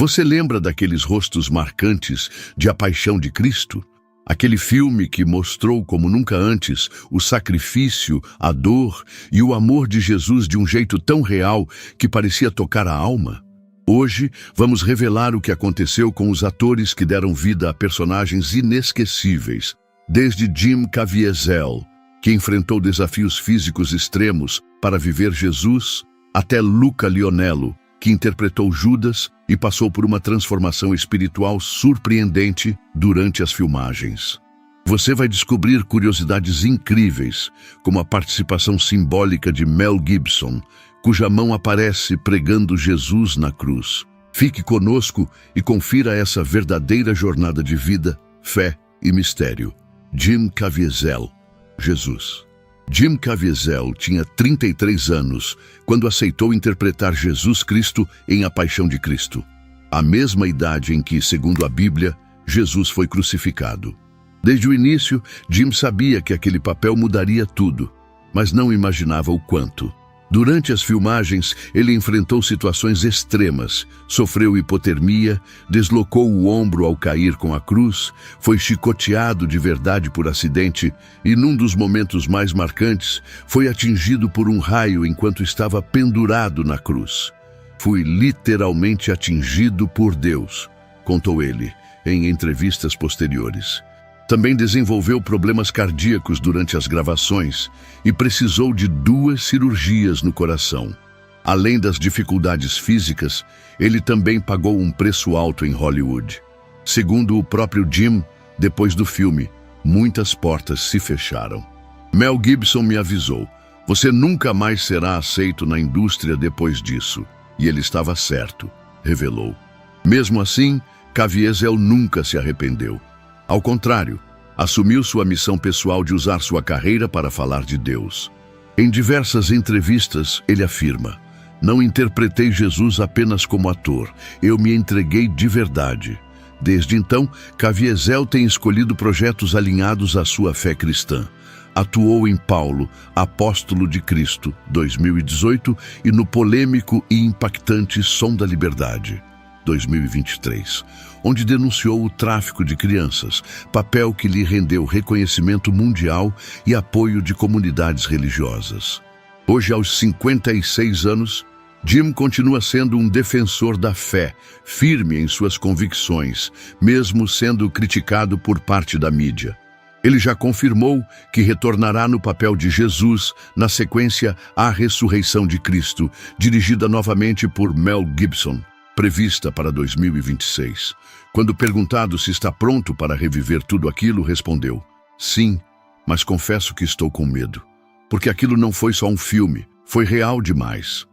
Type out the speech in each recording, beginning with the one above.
Você lembra daqueles rostos marcantes de A Paixão de Cristo? Aquele filme que mostrou como nunca antes o sacrifício, a dor e o amor de Jesus de um jeito tão real que parecia tocar a alma? Hoje, vamos revelar o que aconteceu com os atores que deram vida a personagens inesquecíveis, desde Jim Caviezel, que enfrentou desafios físicos extremos para viver Jesus, até Luca Lionello, que interpretou Judas e passou por uma transformação espiritual surpreendente durante as filmagens. Você vai descobrir curiosidades incríveis, como a participação simbólica de Mel Gibson, cuja mão aparece pregando Jesus na cruz. Fique conosco e confira essa verdadeira jornada de vida, fé e mistério. Jim Caviezel, Jesus. Jim Caviezel tinha 33 anos quando aceitou interpretar Jesus Cristo em A Paixão de Cristo, a mesma idade em que, segundo a Bíblia, Jesus foi crucificado. Desde o início, Jim sabia que aquele papel mudaria tudo, mas não imaginava o quanto. Durante as filmagens, ele enfrentou situações extremas, sofreu hipotermia, deslocou o ombro ao cair com a cruz, foi chicoteado de verdade por acidente e, num dos momentos mais marcantes, foi atingido por um raio enquanto estava pendurado na cruz. Fui literalmente atingido por Deus, contou ele em entrevistas posteriores. Também desenvolveu problemas cardíacos durante as gravações e precisou de 2 cirurgias no coração. Além das dificuldades físicas, ele também pagou um preço alto em Hollywood. Segundo o próprio Jim, depois do filme, muitas portas se fecharam. Mel Gibson me avisou: "Você nunca mais será aceito na indústria depois disso." E ele estava certo, revelou. Mesmo assim, Caviezel nunca se arrependeu. Ao contrário, assumiu sua missão pessoal de usar sua carreira para falar de Deus. Em diversas entrevistas, ele afirma: "Não interpretei Jesus apenas como ator, eu me entreguei de verdade." Desde então, Caviezel tem escolhido projetos alinhados à sua fé cristã. Atuou em Paulo, Apóstolo de Cristo, 2018, e no polêmico e impactante Som da Liberdade, 2023, onde denunciou o tráfico de crianças, papel que lhe rendeu reconhecimento mundial e apoio de comunidades religiosas. Hoje, aos 56 anos, Jim continua sendo um defensor da fé, firme em suas convicções, mesmo sendo criticado por parte da mídia. Ele já confirmou que retornará no papel de Jesus na sequência A Ressurreição de Cristo, dirigida novamente por Mel Gibson, prevista para 2026. Quando perguntado se está pronto para reviver tudo aquilo, respondeu: "Sim, mas confesso que estou com medo, porque aquilo não foi só um filme, foi real demais."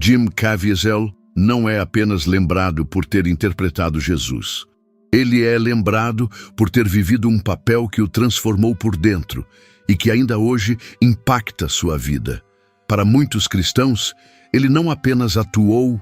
Jim Caviezel não é apenas lembrado por ter interpretado Jesus. Ele é lembrado por ter vivido um papel que o transformou por dentro e que ainda hoje impacta sua vida. Para muitos cristãos, ele não apenas atuou,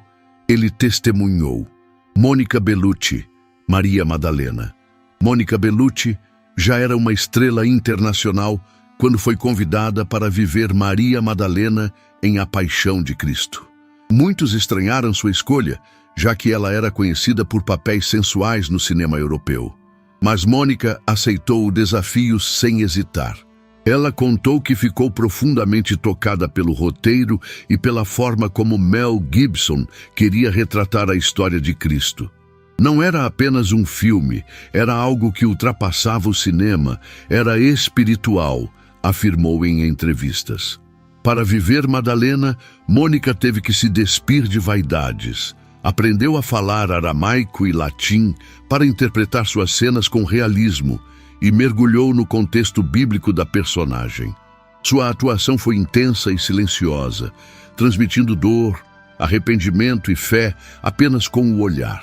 ele testemunhou. Mônica Bellucci, Maria Madalena. Mônica Bellucci já era uma estrela internacional quando foi convidada para viver Maria Madalena em A Paixão de Cristo. Muitos estranharam sua escolha, já que ela era conhecida por papéis sensuais no cinema europeu. Mas Mônica aceitou o desafio sem hesitar. Ela contou que ficou profundamente tocada pelo roteiro e pela forma como Mel Gibson queria retratar a história de Cristo. Não era apenas um filme, era algo que ultrapassava o cinema, era espiritual, afirmou em entrevistas. Para viver Madalena, Mônica teve que se despir de vaidades. Aprendeu a falar aramaico e latim para interpretar suas cenas com realismo e mergulhou no contexto bíblico da personagem. Sua atuação foi intensa e silenciosa, transmitindo dor, arrependimento e fé apenas com o olhar.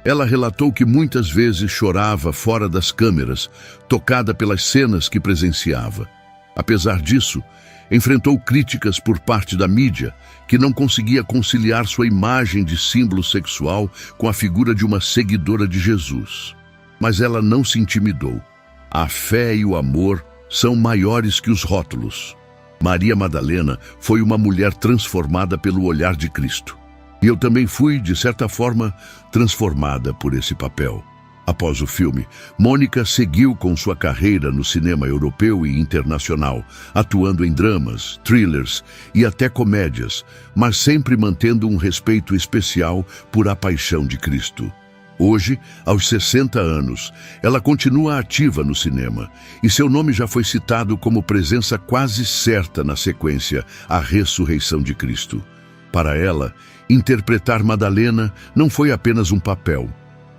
Ela relatou que muitas vezes chorava fora das câmeras, tocada pelas cenas que presenciava. Apesar disso, enfrentou críticas por parte da mídia, que não conseguia conciliar sua imagem de símbolo sexual com a figura de uma seguidora de Jesus. Mas ela não se intimidou. A fé e o amor são maiores que os rótulos. Maria Madalena foi uma mulher transformada pelo olhar de Cristo. E eu também fui, de certa forma, transformada por esse papel. Após o filme, Mônica seguiu com sua carreira no cinema europeu e internacional, atuando em dramas, thrillers e até comédias, mas sempre mantendo um respeito especial por A Paixão de Cristo. Hoje, aos 60 anos, ela continua ativa no cinema e seu nome já foi citado como presença quase certa na sequência A Ressurreição de Cristo. Para ela, interpretar Madalena não foi apenas um papel,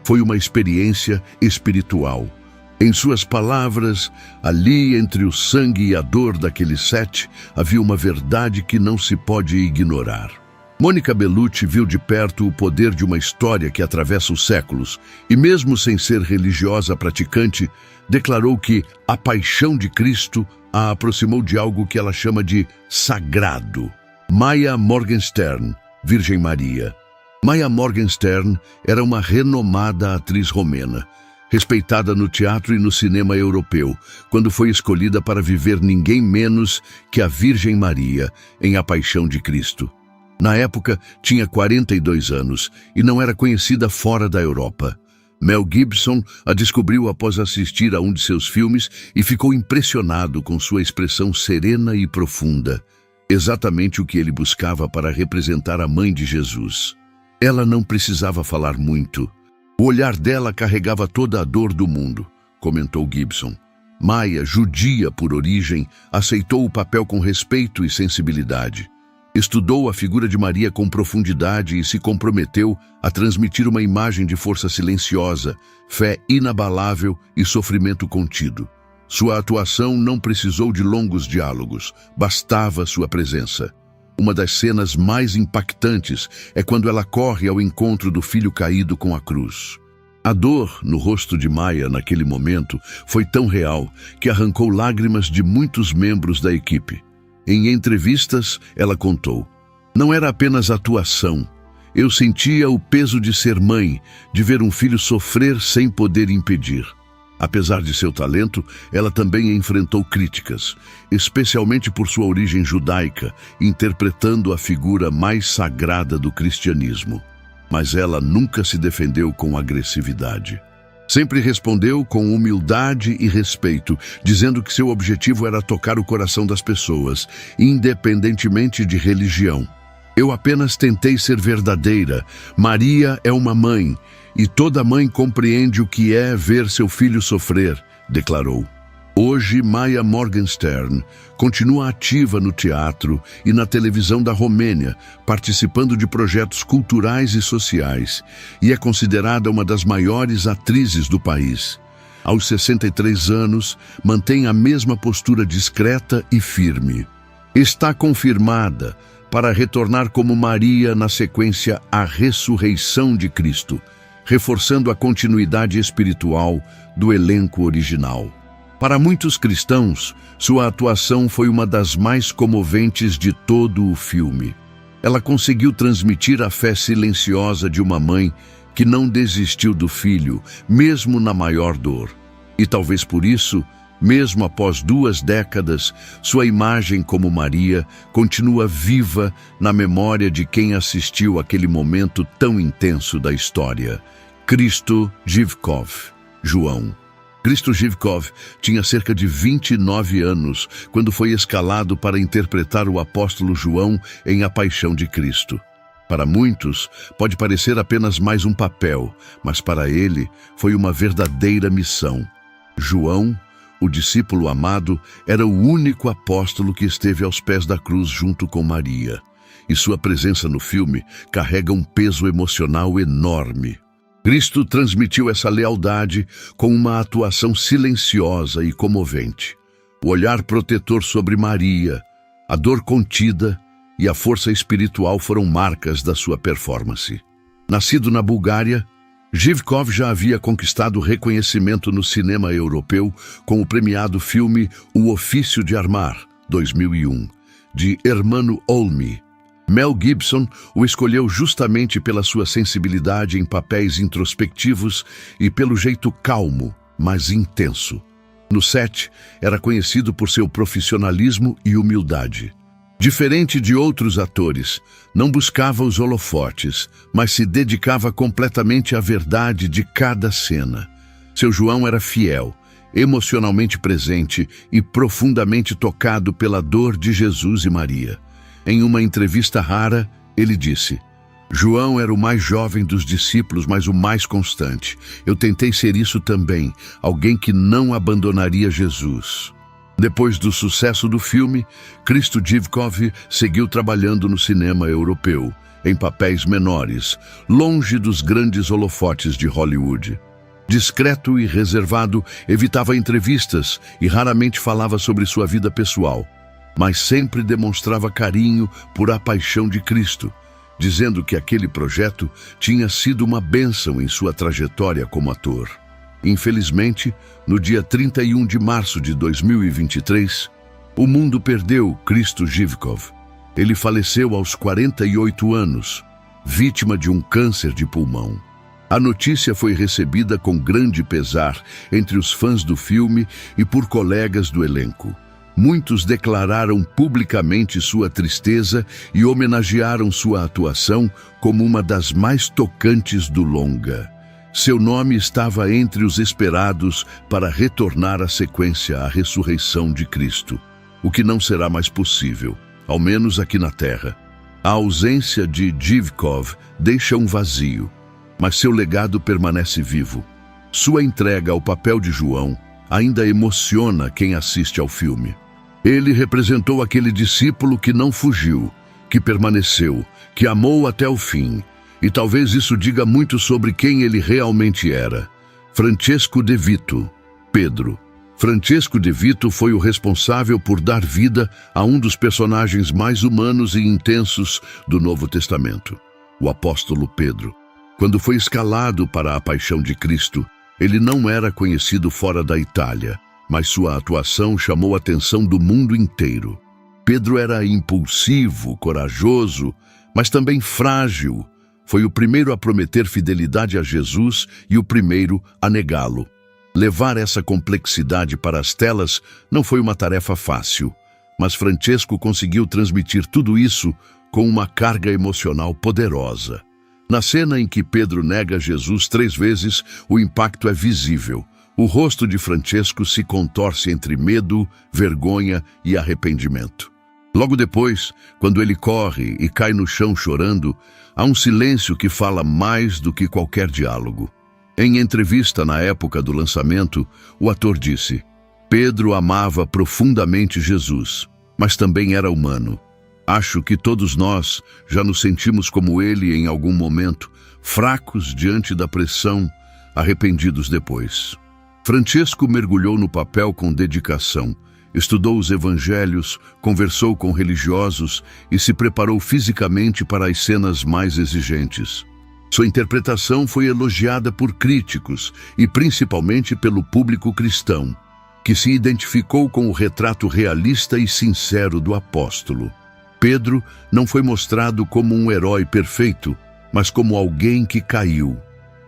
foi uma experiência espiritual. Em suas palavras, ali entre o sangue e a dor daquele set, havia uma verdade que não se pode ignorar. Mônica Bellucci viu de perto o poder de uma história que atravessa os séculos e, mesmo sem ser religiosa praticante, declarou que a paixão de Cristo a aproximou de algo que ela chama de sagrado. Maya Morgenstern, Virgem Maria. Maya Morgenstern era uma renomada atriz romena, respeitada no teatro e no cinema europeu, quando foi escolhida para viver ninguém menos que a Virgem Maria em A Paixão de Cristo. Na época, tinha 42 anos e não era conhecida fora da Europa. Mel Gibson a descobriu após assistir a um de seus filmes e ficou impressionado com sua expressão serena e profunda, exatamente o que ele buscava para representar a mãe de Jesus. Ela não precisava falar muito. O olhar dela carregava toda a dor do mundo, comentou Gibson. Maya, judia por origem, aceitou o papel com respeito e sensibilidade. Estudou a figura de Maria com profundidade e se comprometeu a transmitir uma imagem de força silenciosa, fé inabalável e sofrimento contido. Sua atuação não precisou de longos diálogos, bastava sua presença. Uma das cenas mais impactantes é quando ela corre ao encontro do filho caído com a cruz. A dor no rosto de Maya naquele momento foi tão real que arrancou lágrimas de muitos membros da equipe. Em entrevistas, ela contou: "Não era apenas atuação. Eu sentia o peso de ser mãe, de ver um filho sofrer sem poder impedir." Apesar de seu talento, ela também enfrentou críticas, especialmente por sua origem judaica, interpretando a figura mais sagrada do cristianismo. Mas ela nunca se defendeu com agressividade. Sempre respondeu com humildade e respeito, dizendo que seu objetivo era tocar o coração das pessoas, independentemente de religião. "Eu apenas tentei ser verdadeira. Maria é uma mãe, e toda mãe compreende o que é ver seu filho sofrer", declarou. Hoje, Maya Morgenstern continua ativa no teatro e na televisão da Romênia, participando de projetos culturais e sociais, e é considerada uma das maiores atrizes do país. Aos 63 anos, mantém a mesma postura discreta e firme. Está confirmada para retornar como Maria na sequência A Ressurreição de Cristo, reforçando a continuidade espiritual do elenco original. Para muitos cristãos, sua atuação foi uma das mais comoventes de todo o filme. Ela conseguiu transmitir a fé silenciosa de uma mãe que não desistiu do filho, mesmo na maior dor. E talvez por isso, mesmo após 2 décadas, sua imagem como Maria continua viva na memória de quem assistiu àquele momento tão intenso da história. Cristo Zhivkov, João. Cristo Zhivkov tinha cerca de 29 anos quando foi escalado para interpretar o apóstolo João em A Paixão de Cristo. Para muitos, pode parecer apenas mais um papel, mas para ele foi uma verdadeira missão. João, o discípulo amado, era o único apóstolo que esteve aos pés da cruz junto com Maria, e sua presença no filme carrega um peso emocional enorme. Cristo transmitiu essa lealdade com uma atuação silenciosa e comovente. O olhar protetor sobre Maria, a dor contida e a força espiritual foram marcas da sua performance. Nascido na Bulgária, Zhivkov já havia conquistado reconhecimento no cinema europeu com o premiado filme O Ofício de Armar, 2001, de Ermanno Olmi. Mel Gibson o escolheu justamente pela sua sensibilidade em papéis introspectivos e pelo jeito calmo, mas intenso. No set, era conhecido por seu profissionalismo e humildade. Diferente de outros atores, não buscava os holofotes, mas se dedicava completamente à verdade de cada cena. Seu João era fiel, emocionalmente presente e profundamente tocado pela dor de Jesus e Maria. Em uma entrevista rara, ele disse: João era o mais jovem dos discípulos, mas o mais constante. Eu tentei ser isso também, alguém que não abandonaria Jesus. Depois do sucesso do filme, Krzysztof Dziwkow seguiu trabalhando no cinema europeu, em papéis menores, longe dos grandes holofotes de Hollywood. Discreto e reservado, evitava entrevistas e raramente falava sobre sua vida pessoal, mas sempre demonstrava carinho por A Paixão de Cristo, dizendo que aquele projeto tinha sido uma bênção em sua trajetória como ator. Infelizmente, no dia 31 de março de 2023, o mundo perdeu Krzysztof Dziwkow. Ele faleceu aos 48 anos, vítima de um câncer de pulmão. A notícia foi recebida com grande pesar entre os fãs do filme e por colegas do elenco. Muitos declararam publicamente sua tristeza e homenagearam sua atuação como uma das mais tocantes do longa. Seu nome estava entre os esperados para retornar à sequência A Ressurreição de Cristo, o que não será mais possível, ao menos aqui na Terra. A ausência de Dziwkow deixa um vazio, mas seu legado permanece vivo. Sua entrega ao papel de João ainda emociona quem assiste ao filme. Ele representou aquele discípulo que não fugiu, que permaneceu, que amou até o fim. E talvez isso diga muito sobre quem ele realmente era. Francesco De Vito, Pedro. Francesco De Vito foi o responsável por dar vida a um dos personagens mais humanos e intensos do Novo Testamento, o apóstolo Pedro. Quando foi escalado para A Paixão de Cristo, ele não era conhecido fora da Itália, mas sua atuação chamou a atenção do mundo inteiro. Pedro era impulsivo, corajoso, mas também frágil. Foi o primeiro a prometer fidelidade a Jesus e o primeiro a negá-lo. Levar essa complexidade para as telas não foi uma tarefa fácil, mas Francesco conseguiu transmitir tudo isso com uma carga emocional poderosa. Na cena em que Pedro nega Jesus 3 vezes, o impacto é visível. O rosto de Francesco se contorce entre medo, vergonha e arrependimento. Logo depois, quando ele corre e cai no chão chorando, há um silêncio que fala mais do que qualquer diálogo. Em entrevista na época do lançamento, o ator disse: Pedro amava profundamente Jesus, mas também era humano. Acho que todos nós já nos sentimos como ele em algum momento, fracos diante da pressão, arrependidos depois. Francesco mergulhou no papel com dedicação. Estudou os evangelhos, conversou com religiosos e se preparou fisicamente para as cenas mais exigentes. Sua interpretação foi elogiada por críticos e principalmente pelo público cristão, que se identificou com o retrato realista e sincero do apóstolo. Pedro não foi mostrado como um herói perfeito, mas como alguém que caiu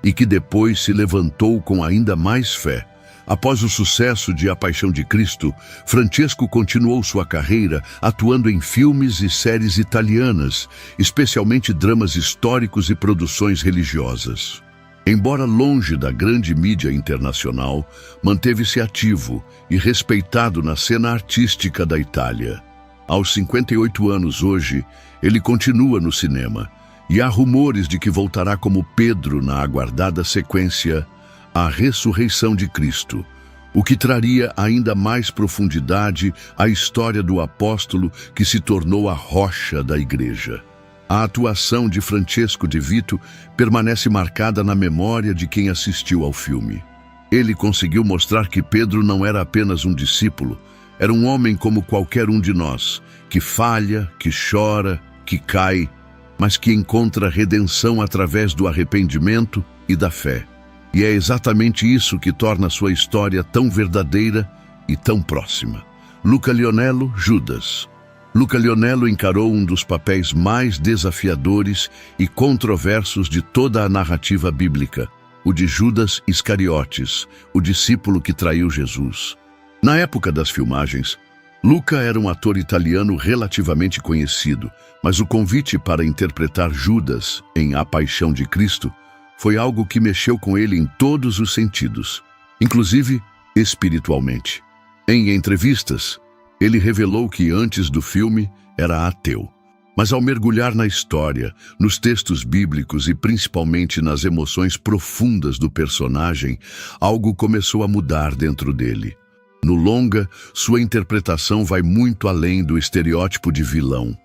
e que depois se levantou com ainda mais fé. Após o sucesso de A Paixão de Cristo, Francesco continuou sua carreira atuando em filmes e séries italianas, especialmente dramas históricos e produções religiosas. Embora longe da grande mídia internacional, manteve-se ativo e respeitado na cena artística da Itália. Aos 58 anos hoje, ele continua no cinema, e há rumores de que voltará como Pedro na aguardada sequência A Ressurreição de Cristo, o que traria ainda mais profundidade à história do apóstolo que se tornou a rocha da igreja. A atuação de Francesco De Vito permanece marcada na memória de quem assistiu ao filme. Ele conseguiu mostrar que Pedro não era apenas um discípulo, era um homem como qualquer um de nós, que falha, que chora, que cai, mas que encontra redenção através do arrependimento e da fé. E é exatamente isso que torna sua história tão verdadeira e tão próxima. Luca Lionello, Judas. Luca Lionello encarou um dos papéis mais desafiadores e controversos de toda a narrativa bíblica, o de Judas Iscariotes, o discípulo que traiu Jesus. Na época das filmagens, Luca era um ator italiano relativamente conhecido, mas o convite para interpretar Judas em A Paixão de Cristo foi algo que mexeu com ele em todos os sentidos, inclusive espiritualmente. Em entrevistas, ele revelou que antes do filme era ateu. Mas ao mergulhar na história, nos textos bíblicos e principalmente nas emoções profundas do personagem, algo começou a mudar dentro dele. No longa, sua interpretação vai muito além do estereótipo de vilão.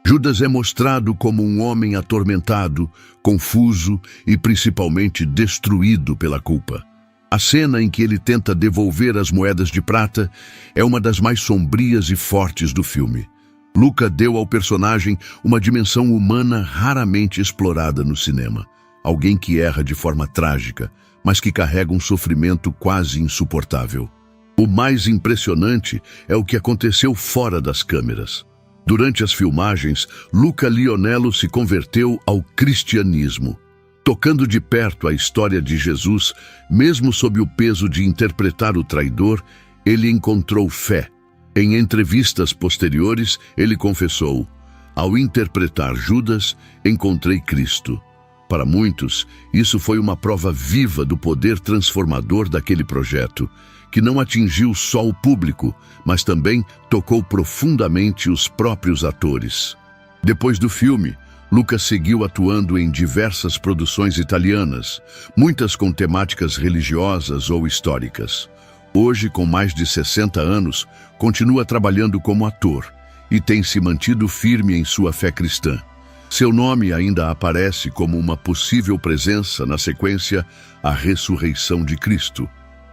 Judas é mostrado como um homem atormentado, confuso e principalmente destruído pela culpa. A cena em que ele tenta devolver as moedas de prata é uma das mais sombrias e fortes do filme. Luca deu ao personagem uma dimensão humana raramente explorada no cinema. Alguém que erra de forma trágica, mas que carrega um sofrimento quase insuportável. O mais impressionante é o que aconteceu fora das câmeras. Durante as filmagens, Luca Lionello se converteu ao cristianismo. Tocando de perto a história de Jesus, mesmo sob o peso de interpretar o traidor, ele encontrou fé. Em entrevistas posteriores, ele confessou: ao interpretar Judas, encontrei Cristo. Para muitos, isso foi uma prova viva do poder transformador daquele projeto, que não atingiu só o público, mas também tocou profundamente os próprios atores. Depois do filme, Luca seguiu atuando em diversas produções italianas, muitas com temáticas religiosas ou históricas. Hoje, com mais de 60 anos, continua trabalhando como ator e tem se mantido firme em sua fé cristã. Seu nome ainda aparece como uma possível presença na sequência A Ressurreição de Cristo,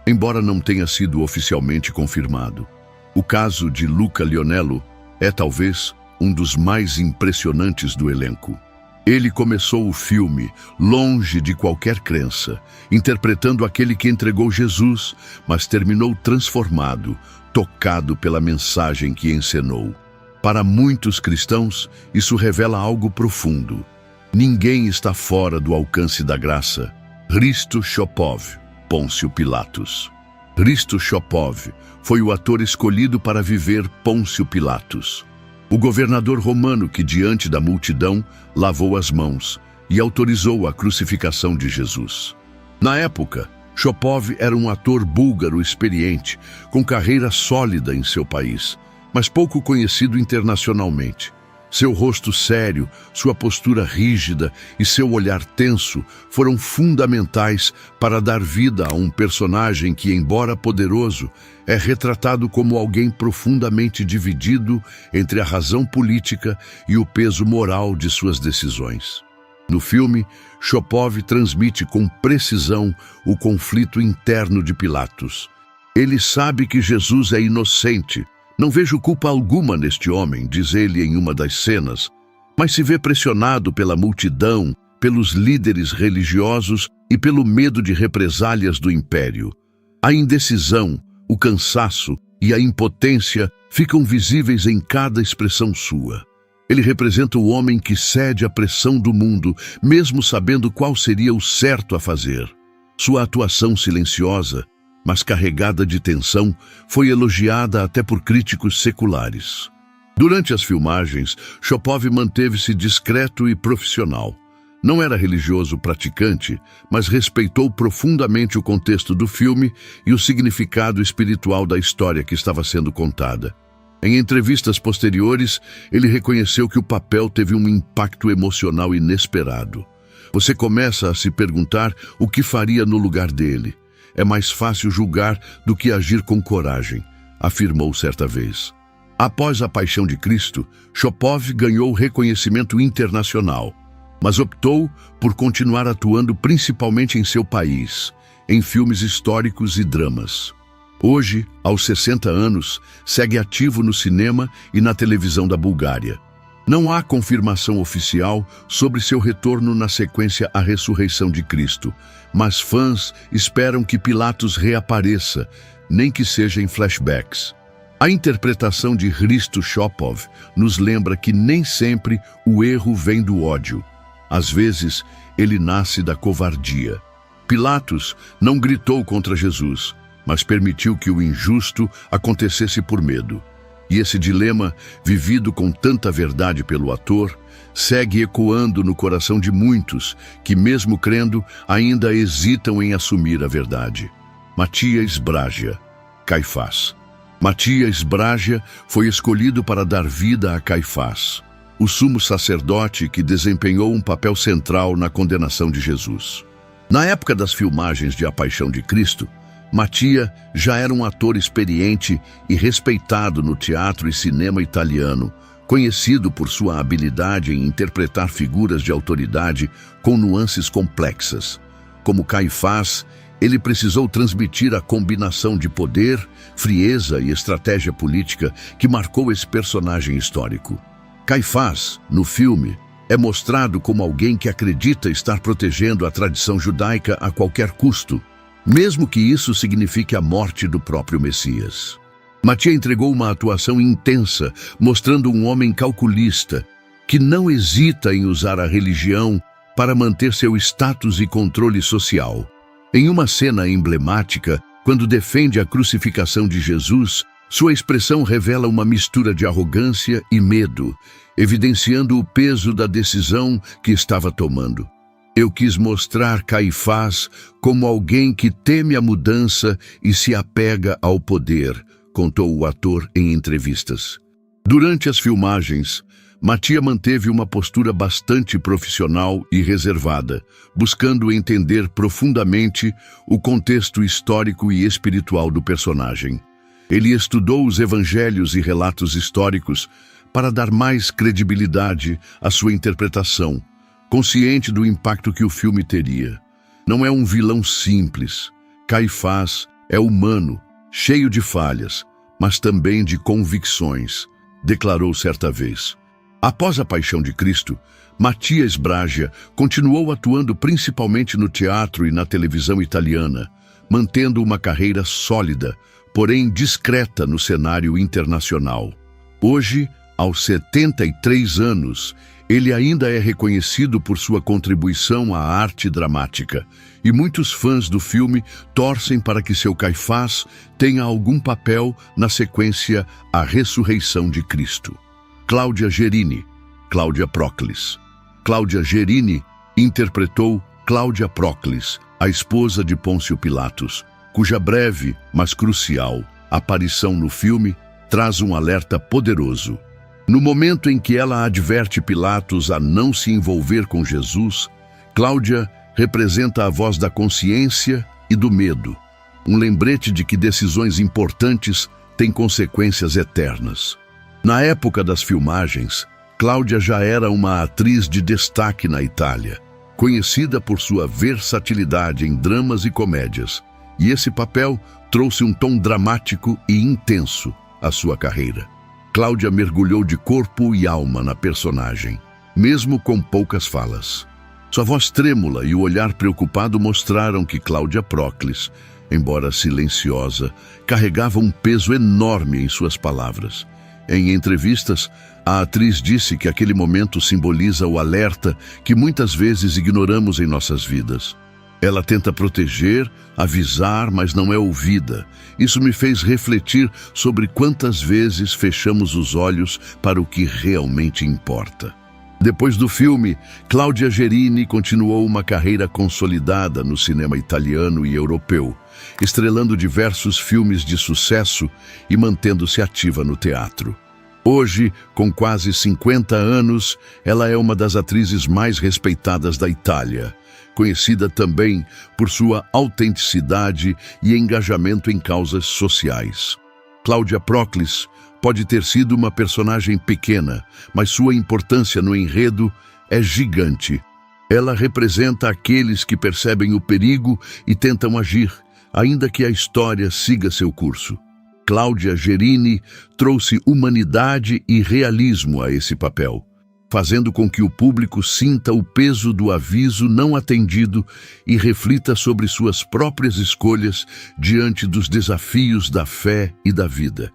embora não tenha sido oficialmente confirmado. O caso de Luca Lionello é talvez um dos mais impressionantes do elenco. Ele começou o filme longe de qualquer crença, interpretando aquele que entregou Jesus, mas terminou transformado, tocado pela mensagem que encenou. Para muitos cristãos, isso revela algo profundo. Ninguém está fora do alcance da graça. Hristo Chopov, Pôncio Pilatos. Hristo Chopov foi o ator escolhido para viver Pôncio Pilatos, o governador romano que, diante da multidão, lavou as mãos e autorizou a crucificação de Jesus. Na época, Chopov era um ator búlgaro experiente, com carreira sólida em seu país, mas pouco conhecido internacionalmente. Seu rosto sério, sua postura rígida e seu olhar tenso foram fundamentais para dar vida a um personagem que, embora poderoso, é retratado como alguém profundamente dividido entre a razão política e o peso moral de suas decisões. No filme, Chopov transmite com precisão o conflito interno de Pilatos. Ele sabe que Jesus é inocente. Não vejo culpa alguma neste homem, diz ele em uma das cenas, mas se vê pressionado pela multidão, pelos líderes religiosos e pelo medo de represálias do império. A indecisão, o cansaço e a impotência ficam visíveis em cada expressão sua. Ele representa o homem que cede à pressão do mundo, mesmo sabendo qual seria o certo a fazer. Sua atuação silenciosa, mas carregada de tensão, foi elogiada até por críticos seculares. Durante as filmagens, Chopov manteve-se discreto e profissional. Não era religioso praticante, mas respeitou profundamente o contexto do filme e o significado espiritual da história que estava sendo contada. Em entrevistas posteriores, ele reconheceu que o papel teve um impacto emocional inesperado. Você começa a se perguntar o que faria no lugar dele. É mais fácil julgar do que agir com coragem, afirmou certa vez. Após A Paixão de Cristo, Chopov ganhou reconhecimento internacional, mas optou por continuar atuando principalmente em seu país, em filmes históricos e dramas. Hoje, aos 60 anos, segue ativo no cinema e na televisão da Bulgária. Não há confirmação oficial sobre seu retorno na sequência A Ressurreição de Cristo, mas fãs esperam que Pilatos reapareça, nem que seja em flashbacks. A interpretação de Hristo Chopov nos lembra que nem sempre o erro vem do ódio. Às vezes, ele nasce da covardia. Pilatos não gritou contra Jesus, mas permitiu que o injusto acontecesse por medo. E esse dilema, vivido com tanta verdade pelo ator, segue ecoando no coração de muitos que, mesmo crendo, ainda hesitam em assumir a verdade. Matias Brágia, Caifás. Matias Brágia foi escolhido para dar vida a Caifás, o sumo sacerdote que desempenhou um papel central na condenação de Jesus. Na época das filmagens de A Paixão de Cristo, Matias já era um ator experiente e respeitado no teatro e cinema italiano, conhecido por sua habilidade em interpretar figuras de autoridade com nuances complexas. Como Caifás, ele precisou transmitir a combinação de poder, frieza e estratégia política que marcou esse personagem histórico. Caifás, no filme, é mostrado como alguém que acredita estar protegendo a tradição judaica a qualquer custo, mesmo que isso signifique a morte do próprio Messias. Matias entregou uma atuação intensa, mostrando um homem calculista, que não hesita em usar a religião para manter seu status e controle social. Em uma cena emblemática, quando defende a crucificação de Jesus, sua expressão revela uma mistura de arrogância e medo, evidenciando o peso da decisão que estava tomando. Eu quis mostrar Caifás como alguém que teme a mudança e se apega ao poder, contou o ator em entrevistas. Durante as filmagens, Matias manteve uma postura bastante profissional e reservada, buscando entender profundamente o contexto histórico e espiritual do personagem. Ele estudou os evangelhos e relatos históricos para dar mais credibilidade à sua interpretação, consciente do impacto que o filme teria. Não é um vilão simples. Caifás é humano, cheio de falhas, mas também de convicções, declarou certa vez. Após A Paixão de Cristo, Matias Brágia continuou atuando principalmente no teatro e na televisão italiana, mantendo uma carreira sólida, porém discreta no cenário internacional. Hoje, aos 73 anos, ele ainda é reconhecido por sua contribuição à arte dramática, e muitos fãs do filme torcem para que seu Caifás tenha algum papel na sequência A Ressurreição de Cristo. Cláudia Gerini, Cláudia Proclis. Cláudia Gerini interpretou Cláudia Proclis, a esposa de Pôncio Pilatos, cuja breve, mas crucial, aparição no filme traz um alerta poderoso. No momento em que ela adverte Pilatos a não se envolver com Jesus, Cláudia representa a voz da consciência e do medo, um lembrete de que decisões importantes têm consequências eternas. Na época das filmagens, Cláudia já era uma atriz de destaque na Itália, conhecida por sua versatilidade em dramas e comédias, e esse papel trouxe um tom dramático e intenso à sua carreira. Cláudia mergulhou de corpo e alma na personagem, mesmo com poucas falas. Sua voz trêmula e o olhar preocupado mostraram que Cláudia Proclis, embora silenciosa, carregava um peso enorme em suas palavras. Em entrevistas, a atriz disse que aquele momento simboliza o alerta que muitas vezes ignoramos em nossas vidas. Ela tenta proteger, avisar, mas não é ouvida. Isso me fez refletir sobre quantas vezes fechamos os olhos para o que realmente importa. Depois do filme, Cláudia Gerini continuou uma carreira consolidada no cinema italiano e europeu, estrelando diversos filmes de sucesso e mantendo-se ativa no teatro. Hoje, com quase 50 anos, ela é uma das atrizes mais respeitadas da Itália, conhecida também por sua autenticidade e engajamento em causas sociais. Cláudia Proclis pode ter sido uma personagem pequena, mas sua importância no enredo é gigante. Ela representa aqueles que percebem o perigo e tentam agir, ainda que a história siga seu curso. Cláudia Gerini trouxe humanidade e realismo a esse papel, fazendo com que o público sinta o peso do aviso não atendido e reflita sobre suas próprias escolhas diante dos desafios da fé e da vida.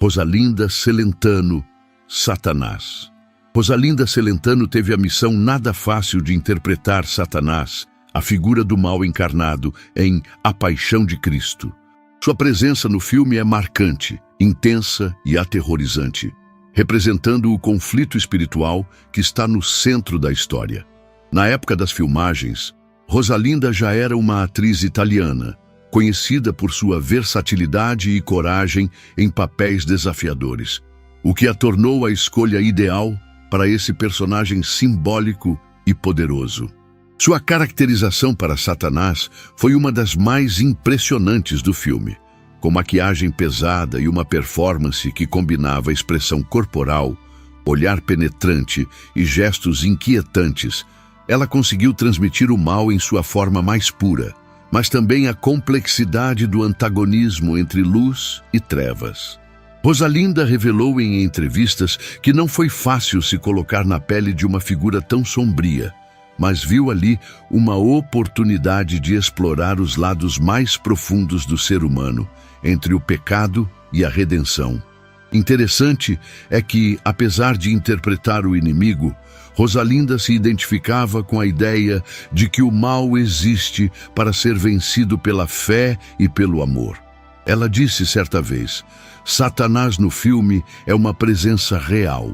Rosalinda Celentano, Satanás. Rosalinda Celentano teve a missão nada fácil de interpretar Satanás, a figura do mal encarnado, em A Paixão de Cristo. Sua presença no filme é marcante, intensa e aterrorizante, representando o conflito espiritual que está no centro da história. Na época das filmagens, Rosalinda já era uma atriz italiana, conhecida por sua versatilidade e coragem em papéis desafiadores, o que a tornou a escolha ideal para esse personagem simbólico e poderoso. Sua caracterização para Satanás foi uma das mais impressionantes do filme. Com maquiagem pesada e uma performance que combinava expressão corporal, olhar penetrante e gestos inquietantes, ela conseguiu transmitir o mal em sua forma mais pura, mas também a complexidade do antagonismo entre luz e trevas. Rosalinda revelou em entrevistas que não foi fácil se colocar na pele de uma figura tão sombria, mas viu ali uma oportunidade de explorar os lados mais profundos do ser humano, entre o pecado e a redenção. Interessante é que, apesar de interpretar o inimigo, Rosalinda se identificava com a ideia de que o mal existe para ser vencido pela fé e pelo amor. Ela disse certa vez: Satanás no filme é uma presença real,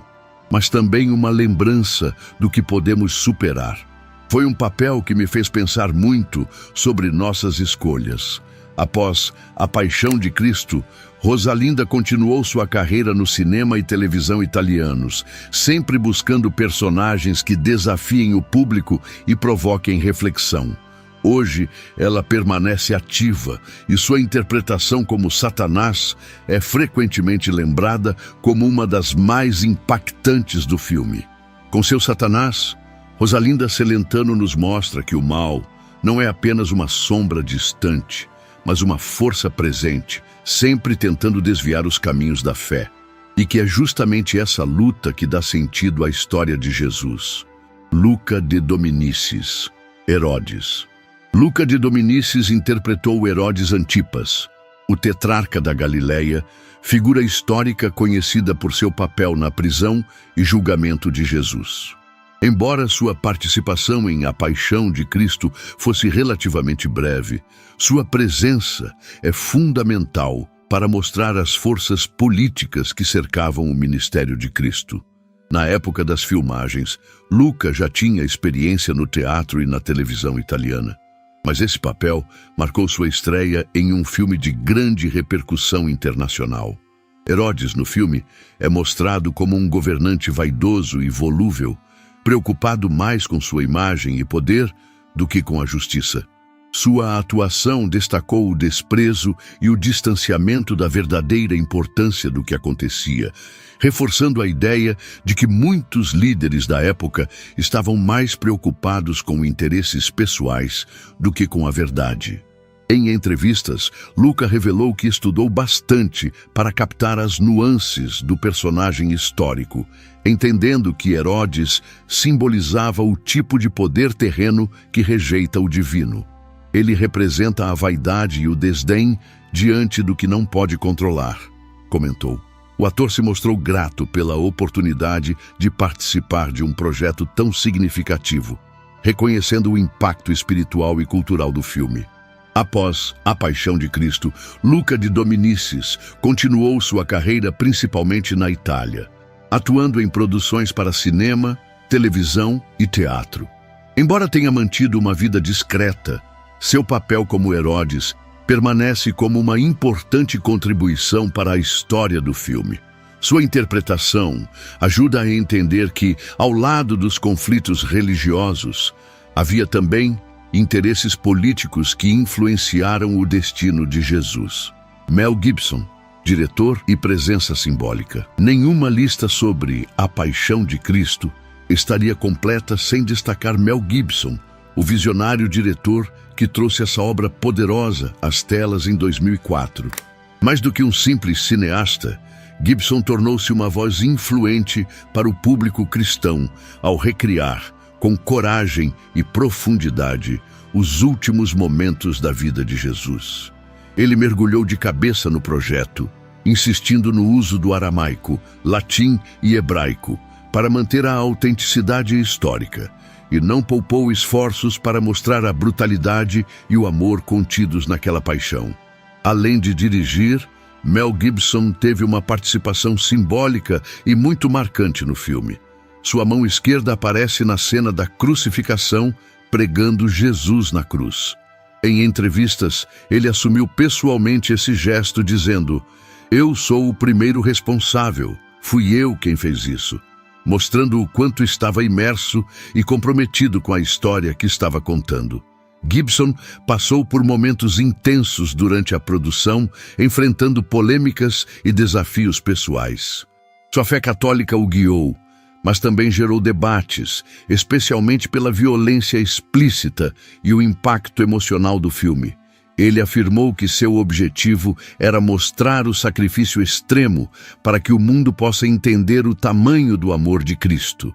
mas também uma lembrança do que podemos superar. Foi um papel que me fez pensar muito sobre nossas escolhas. Após A Paixão de Cristo, Rosalinda continuou sua carreira no cinema e televisão italianos, sempre buscando personagens que desafiem o público e provoquem reflexão. Hoje, ela permanece ativa e sua interpretação como Satanás é frequentemente lembrada como uma das mais impactantes do filme. Com seu Satanás, Rosalinda Celentano nos mostra que o mal não é apenas uma sombra distante, mas uma força presente, sempre tentando desviar os caminhos da fé. E que é justamente essa luta que dá sentido à história de Jesus. Luca de Dominicis, Herodes. Luca de Dominicis interpretou Herodes Antipas, o tetrarca da Galileia, figura histórica conhecida por seu papel na prisão e julgamento de Jesus. Embora sua participação em A Paixão de Cristo fosse relativamente breve, sua presença é fundamental para mostrar as forças políticas que cercavam o ministério de Cristo. Na época das filmagens, Luca já tinha experiência no teatro e na televisão italiana. Mas esse papel marcou sua estreia em um filme de grande repercussão internacional. Herodes, no filme, é mostrado como um governante vaidoso e volúvel, preocupado mais com sua imagem e poder do que com a justiça. Sua atuação destacou o desprezo e o distanciamento da verdadeira importância do que acontecia, reforçando a ideia de que muitos líderes da época estavam mais preocupados com interesses pessoais do que com a verdade. Em entrevistas, Luca revelou que estudou bastante para captar as nuances do personagem histórico, entendendo que Herodes simbolizava o tipo de poder terreno que rejeita o divino. Ele representa a vaidade e o desdém diante do que não pode controlar, comentou. O ator se mostrou grato pela oportunidade de participar de um projeto tão significativo, reconhecendo o impacto espiritual e cultural do filme. Após A Paixão de Cristo, Luca de Dominicis continuou sua carreira principalmente na Itália, atuando em produções para cinema, televisão e teatro. Embora tenha mantido uma vida discreta, seu papel como Herodes permanece como uma importante contribuição para a história do filme. Sua interpretação ajuda a entender que, ao lado dos conflitos religiosos, havia também interesses políticos que influenciaram o destino de Jesus. Mel Gibson, diretor e presença simbólica. Nenhuma lista sobre A Paixão de Cristo estaria completa sem destacar Mel Gibson, o visionário diretor que trouxe essa obra poderosa às telas em 2004. Mais do que um simples cineasta, Gibson tornou-se uma voz influente para o público cristão ao recriar, com coragem e profundidade, os últimos momentos da vida de Jesus. Ele mergulhou de cabeça no projeto, insistindo no uso do aramaico, latim e hebraico, para manter a autenticidade histórica, e não poupou esforços para mostrar a brutalidade e o amor contidos naquela paixão. Além de dirigir, Mel Gibson teve uma participação simbólica e muito marcante no filme. Sua mão esquerda aparece na cena da crucificação, pregando Jesus na cruz. Em entrevistas, ele assumiu pessoalmente esse gesto, dizendo: "Eu sou o primeiro responsável, fui eu quem fez isso", mostrando o quanto estava imerso e comprometido com a história que estava contando. Gibson passou por momentos intensos durante a produção, enfrentando polêmicas e desafios pessoais. Sua fé católica o guiou, mas também gerou debates, especialmente pela violência explícita e o impacto emocional do filme. Ele afirmou que seu objetivo era mostrar o sacrifício extremo para que o mundo possa entender o tamanho do amor de Cristo.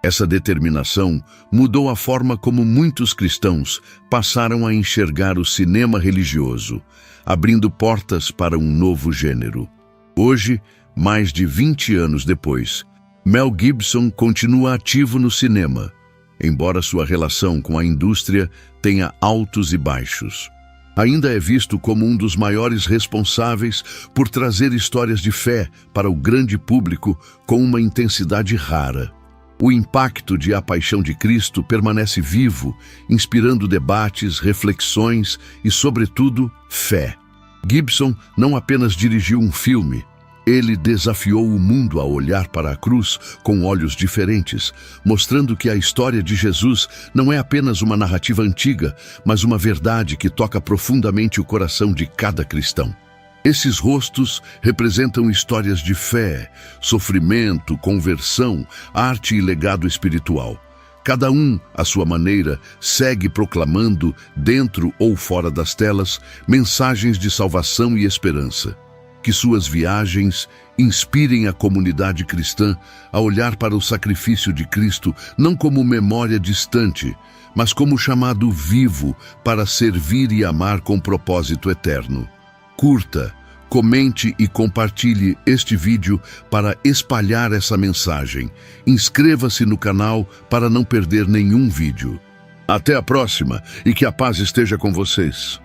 Essa determinação mudou a forma como muitos cristãos passaram a enxergar o cinema religioso, abrindo portas para um novo gênero. Hoje, mais de 20 anos depois, Mel Gibson continua ativo no cinema, embora sua relação com a indústria tenha altos e baixos. Ainda é visto como um dos maiores responsáveis por trazer histórias de fé para o grande público com uma intensidade rara. O impacto de A Paixão de Cristo permanece vivo, inspirando debates, reflexões e, sobretudo, fé. Gibson não apenas dirigiu um filme, ele desafiou o mundo a olhar para a cruz com olhos diferentes, mostrando que a história de Jesus não é apenas uma narrativa antiga, mas uma verdade que toca profundamente o coração de cada cristão. Esses rostos representam histórias de fé, sofrimento, conversão, arte e legado espiritual. Cada um, à sua maneira, segue proclamando, dentro ou fora das telas, mensagens de salvação e esperança. Que suas viagens inspirem a comunidade cristã a olhar para o sacrifício de Cristo não como memória distante, mas como chamado vivo para servir e amar com propósito eterno. Curta, comente e compartilhe este vídeo para espalhar essa mensagem. Inscreva-se no canal para não perder nenhum vídeo. Até a próxima e que a paz esteja com vocês.